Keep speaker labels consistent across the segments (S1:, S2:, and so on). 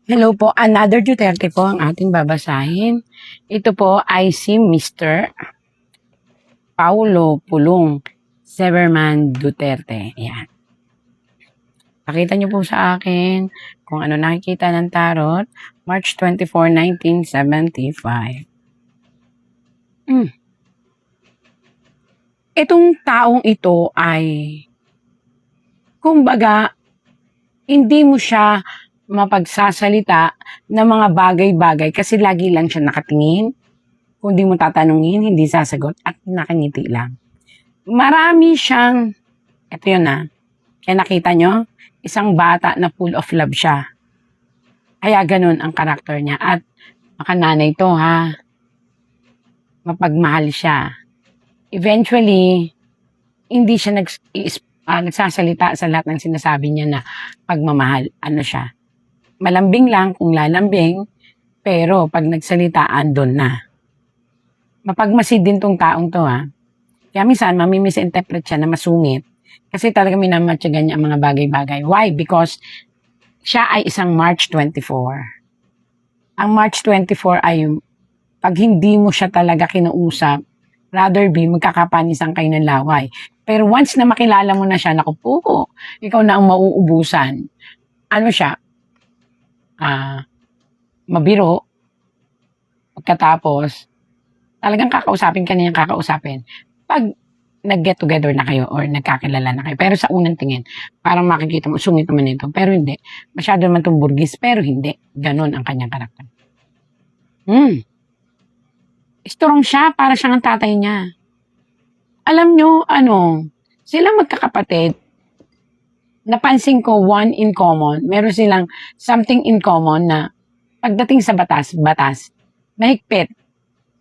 S1: Hello po, another Duterte po ang ating babasahin. Ito po ay si Mr. Paulo Pulong Severman Duterte. Ayan. Pakita niyo po sa akin kung ano nakikita ng tarot. March 24, 1975. Itong taong ito ay, kumbaga, hindi mo siya mapagsasalita ng mga bagay-bagay kasi lagi lang siya nakatingin. Kung di mo tatanungin, hindi sasagot at nakangiti lang. Marami siyang, eto yun kaya nakita nyo, isang bata na full of love siya. Kaya ganun ang karakter niya. At makananay to mapagmahal siya. Eventually, hindi siya nagsasalita sa lahat ng sinasabi niya na pagmamahal. Ano siya? Malambing lang kung lalambing, pero pag nagsalita, andun na. Mapagmasid din tong taong to Kaya minsan, mamimisinterpret siya na masungit. Kasi talaga minamatyagan niya ang mga bagay-bagay. Why? Because siya ay isang March 24. Ang March 24 ay pag hindi mo siya talaga kinausap, rather be, magkakapanisan kayo ng laway. Pero once na makilala mo na siya, naku po, ikaw na ang mauubusan. Ano siya? Mabiro. Pagkatapos, talagang kakausapin ka niyang kakausapin. Pag nag-get together na kayo or nagkakilala na kayo. Pero sa unang tingin, parang makikita mo, sungit naman ito. Pero hindi. Masyado naman itong burgis, pero hindi. Ganon ang kanyang karakter. Strong siya, para siyang ang tatay niya. Alam nyo, sila magkakapatid, napansin ko one in common, meron silang something in common na pagdating sa batas, mahigpit.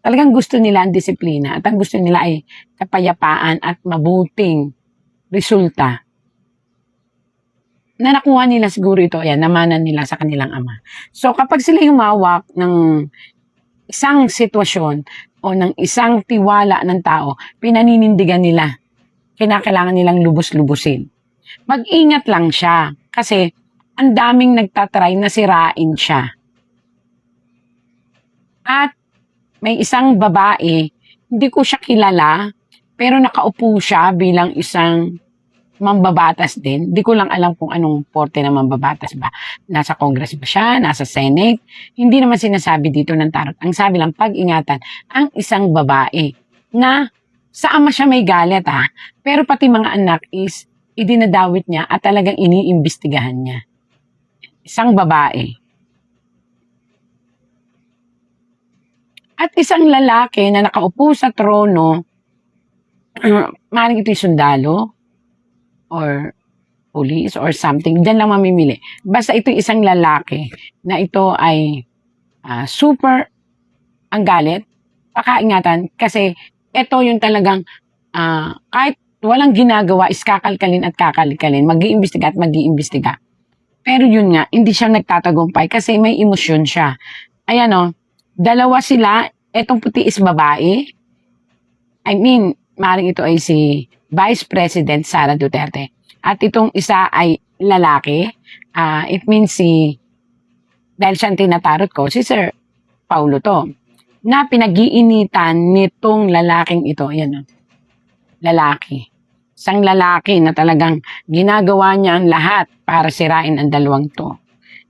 S1: Talagang gusto nila ang disiplina at ang gusto nila ay kapayapaan at mabuting resulta. Na nakuha nila siguro ito, namanan nila sa kanilang ama. So kapag sila humawak ng isang sitwasyon o ng isang tiwala ng tao, pinaninindigan nila. Kinakailangan nilang lubos-lubusin. Mag-ingat lang siya kasi ang daming nagtatry na sirain siya. At may isang babae, hindi ko siya kilala, pero nakaupo siya bilang isang mambabatas din. Hindi ko lang alam kung anong porte na mambabatas ba. Nasa Congress ba siya? Nasa Senate? Hindi naman sinasabi dito ng tarot. Ang sabi lang, pag-ingatan ang isang babae na sa ama siya may galit pero pati mga anak is idinadawit niya at talagang iniimbestigahan niya. Isang babae. At isang lalaki na nakaupo sa trono, maaaring ito'y sundalo or police or something, diyan lang mamimili. Basta ito'y isang lalaki na ito ay super ang galit, pakaingatan, kasi ito yung talagang kahit walang ginagawa is kakalkalin at kakalikalin, mag-iimbestiga at mag-iimbestiga. Pero yun nga, hindi siya nagtatagumpay kasi may emosyon siya. Ayan dalawa sila, etong puti is babae. I mean, maaaring ito ay si Vice President Sara Duterte. At itong isa ay lalaki. It means dahil siyang tinatarot ko, si Sir Paulo to, na pinag-iinitan nitong lalaking ito. Yan lalaki. Isang lalaki na talagang ginagawa niya ang lahat para sirain ang dalawang to.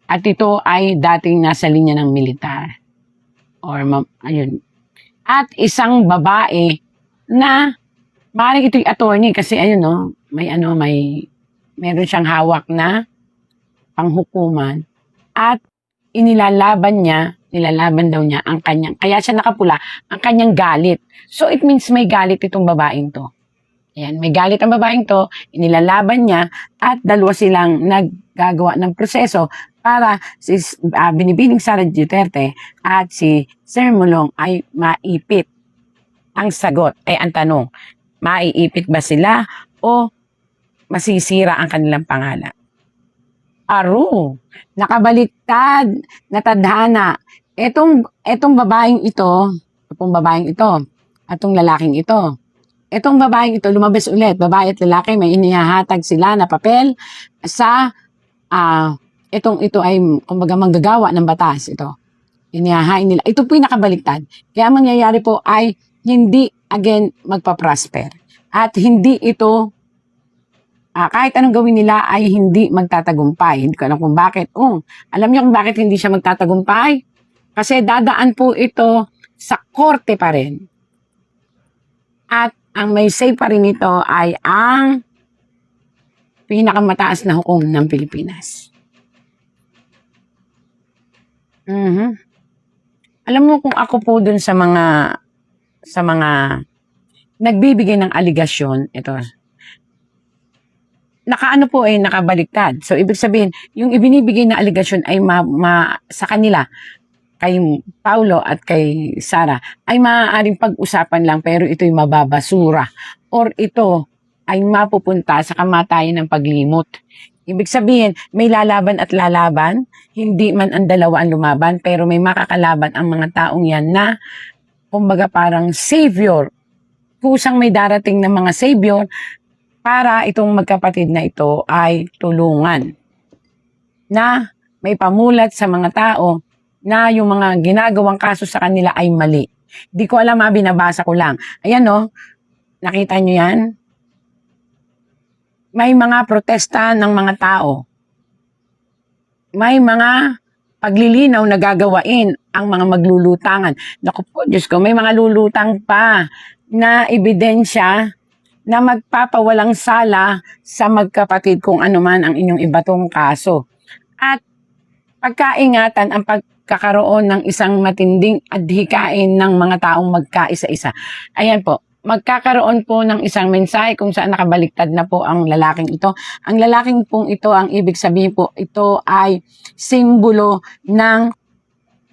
S1: At ito ay dating nasa linya ng militar. Ayun. At isang babae na maaaring ito'y attorney kasi meron siyang hawak na panghukuman at nilalaban daw niya ang kanyang, kaya siya nakapula, ang kanyang galit. So it means may galit itong babaeng to. Ayan, may galit ang babaeng to, inilalaban niya at dalawa silang naggagawa ng proseso para si Binibining Sara Duterte at si Sir Mulong ay maipit. Ang sagot ay ang tanong, maiipit ba sila o masisira ang kanilang pangalan? Nakabaliktad na tadhana. Etong babaeng ito, atong lalaking ito. Etong babaeng ito, lumabas ulit. Babae at lalaki, may inihahatag sila na papel sa ito ay kumbaga manggagawa ng batas ito. Inihahain nila. Ito po yung nakabaliktad. Kaya ang mangyayari po ay hindi again magpa-prosper. At hindi ito kahit anong gawin nila ay hindi magtatagumpay. Hindi ko alam kung bakit. Alam niyo kung bakit hindi siya magtatagumpay? Kasi dadaan po ito sa korte pa rin. At ang may say pa rin ito ay ang pinakamataas na hukom ng Pilipinas. Alam mo kung ako po dun sa mga nagbibigay ng aligasyon, ito, nakabaliktad. So, ibig sabihin, yung ibinibigay na aligasyon ay sa kanila, kay Paulo at kay Sara, ay maaaring pag-usapan lang pero ito'y mababasura or ito ay mapupunta sa kamatayan ng paglimot. Ibig sabihin, may lalaban at lalaban, hindi man ang dalawa ang lumaban, pero may makakalaban ang mga taong yan na, kumbaga parang savior, kusang may darating na mga savior, para itong magkapatid na ito ay tulungan. Na may pamulat sa mga tao na yung mga ginagawang kaso sa kanila ay mali. Di ko alam, binabasa ko lang. Ayan nakita nyo yan? May mga protesta ng mga tao. May mga paglilinaw na gagawain ang mga maglulutangan. Naku po, Diyos ko, may mga lulutang pa na ebidensya na magpapawalang sala sa magkapatid kung ano man ang inyong ibatong kaso. At pagkaingatan ang pagkakaroon ng isang matinding adhikain ng mga taong magkaisa-isa. Ayan po, magkakaroon po ng isang mensahe kung saan nakabaliktad na po ang lalaking ito. Ang lalaking pong ito, ang ibig sabihin po, ito ay simbolo ng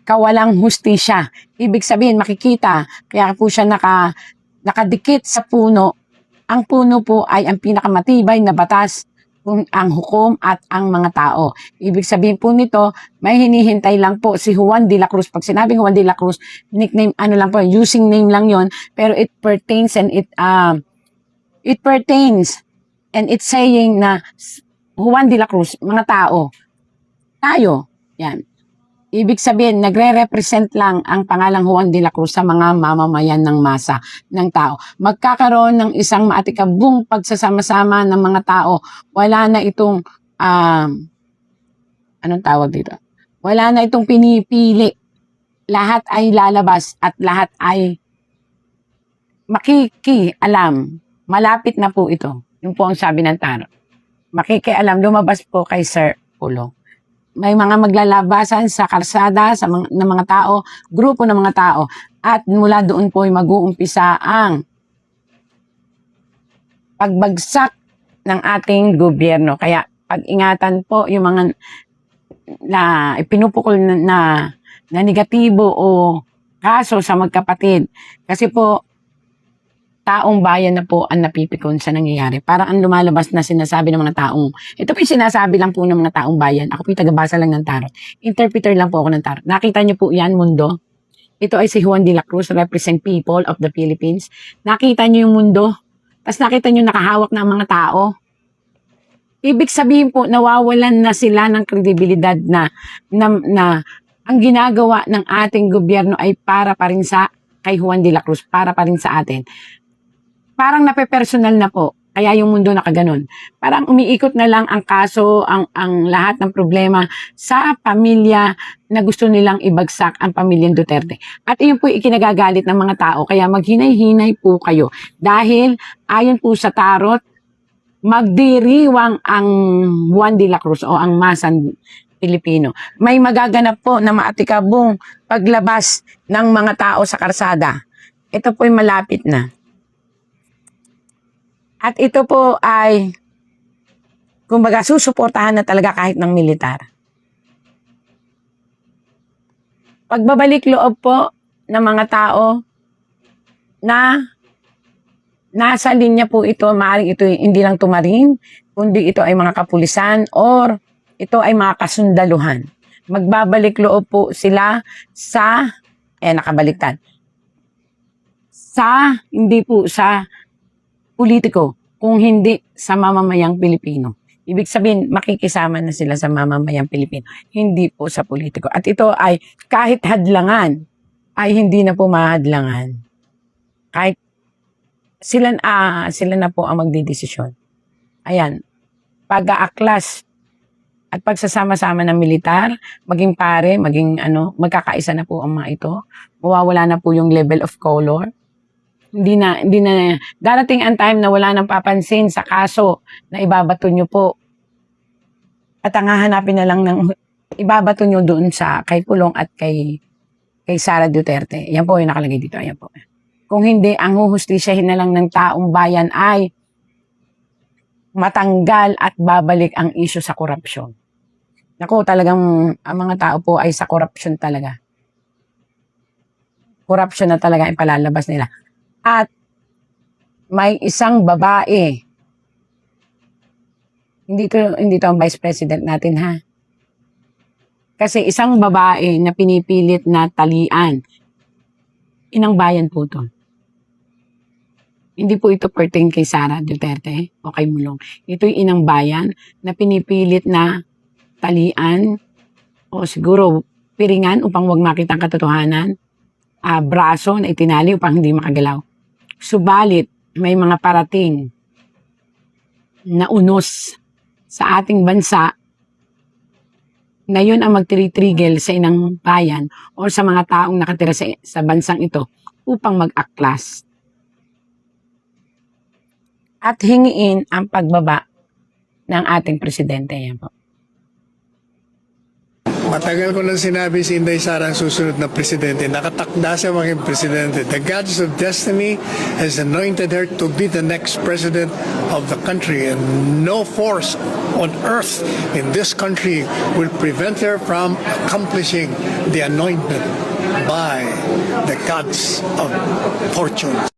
S1: kawalang hustisya. Ibig sabihin, makikita, kaya po siya nakadikit sa puno. Ang puno po ay ang pinakamatibay na batas kung ang hukom at ang mga tao. Ibig sabihin po nito, may hinihintay lang po si Juan de la Cruz. Pag sinabing Juan de la Cruz, nickname, lang po, using name lang yon, pero it pertains and it's saying na Juan de la Cruz, mga tao, tayo, yan. Ibig sabihin, nagre-represent lang ang pangalang Juan de la Cruz sa mga mamamayan ng masa ng tao. Magkakaroon ng isang maatikabong pagsasama-sama ng mga tao. Wala na itong, anong tawag dito? Wala na itong pinipili. Lahat ay lalabas at lahat ay makikialam. Malapit na po ito. Yung po ang sabi ng tarot. Makikialam, lumabas po kay Sir Ulo. May mga maglalabasan sa kalsada ng mga tao, grupo ng mga tao, at mula doon po ay mag-uumpisa ang pagbagsak ng ating gobyerno. Kaya pag-ingatan po yung mga na ipinupukol na negatibo o kaso sa magkapatid. Kasi po, taong bayan na po ang napipikon sa nangyayari. Parang ang lumalabas na sinasabi ng mga taong, ito po yung sinasabi lang po ng mga taong bayan. Ako po yung tagabasa lang ng tarot. Interpreter lang po ako ng tarot. Nakita niyo po yan, mundo? Ito ay si Juan de la Cruz, represent people of the Philippines. Nakita niyo yung mundo? Tapos nakita niyo nakahawak ng mga tao? Ibig sabihin po, nawawalan na sila ng kredibilidad na ang ginagawa ng ating gobyerno ay para pa rin sa kay Juan de la Cruz, para pa rin sa atin. Parang nape-personal na po. Kaya yung mundo nakaganon. Parang umiikot na lang ang kaso, ang lahat ng problema sa pamilya na gusto nilang ibagsak ang pamilyang Duterte. At iyon po ikinagagalit ng mga tao. Kaya maghinay-hinay po kayo. Dahil ayon po sa tarot, magdiriwang ang Juan de la Cruz o ang masang Pilipino. May magaganap po na maatikabong paglabas ng mga tao sa karsada. Ito po'y malapit na. At ito po ay, kumbaga, susuportahan na talaga kahit ng militar. Pagbabalik loob po ng mga tao na nasa linya po ito, maaaring ito hindi lang tumarin, kundi ito ay mga kapulisan or ito ay mga kasundaluhan. Magbabalik loob po sila sa, nakabaliktad, hindi po sa politiko, kung hindi sa mamamayang Pilipino. Ibig sabihin, makikisama na sila sa mamamayang Pilipino, hindi po sa politiko. At ito ay kahit hadlangan, ay hindi na po mahadlangan. Kahit sila na po ang magdidesisyon. Ayan, pag-aaklas at pagsasama-sama ng militar, maging pare, maging magkakaisa na po ang mga ito. Mawawala na po yung level of color. Hindi na, darating ang time na wala nang papansin sa kaso na ibabato nyo po. At ang hahanapin na lang ng ibabato nyo doon sa kay Pulong at kay Sara Duterte. Yan po yung nakalagay dito. Ayan po. Kung hindi, ang huhustisyahin na lang ng taong bayan ay matanggal at babalik ang issue sa korupsyon. Naku, talagang ang mga tao po ay sa korupsyon talaga. Korupsyon na talaga ang palalabas nila. At may isang babae. Hindi to ang vice president natin, ha? Kasi isang babae na pinipilit na talian. Inang bayan po to. Hindi po ito pertain kay Sara Duterte o kay Mulong. Ito'y inang bayan na pinipilit na talian o siguro piringan upang wag makita ang katotohanan. Braso na itinali upang hindi makagalaw. Subalit, may mga parating na unos sa ating bansa na yun ang magtiritrigel sa inang bayan o sa mga taong nakatira sa bansang ito upang mag-aklas. At hingiin ang pagbaba ng ating presidente. Yan po.
S2: Matagal ko nang sinabi si Inday Sara ang susunod na presidente. Nakatakda siya maging presidente. The gods of destiny has anointed her to be the next president of the country. And no force on earth in this country will prevent her from accomplishing the anointment by the gods of fortune.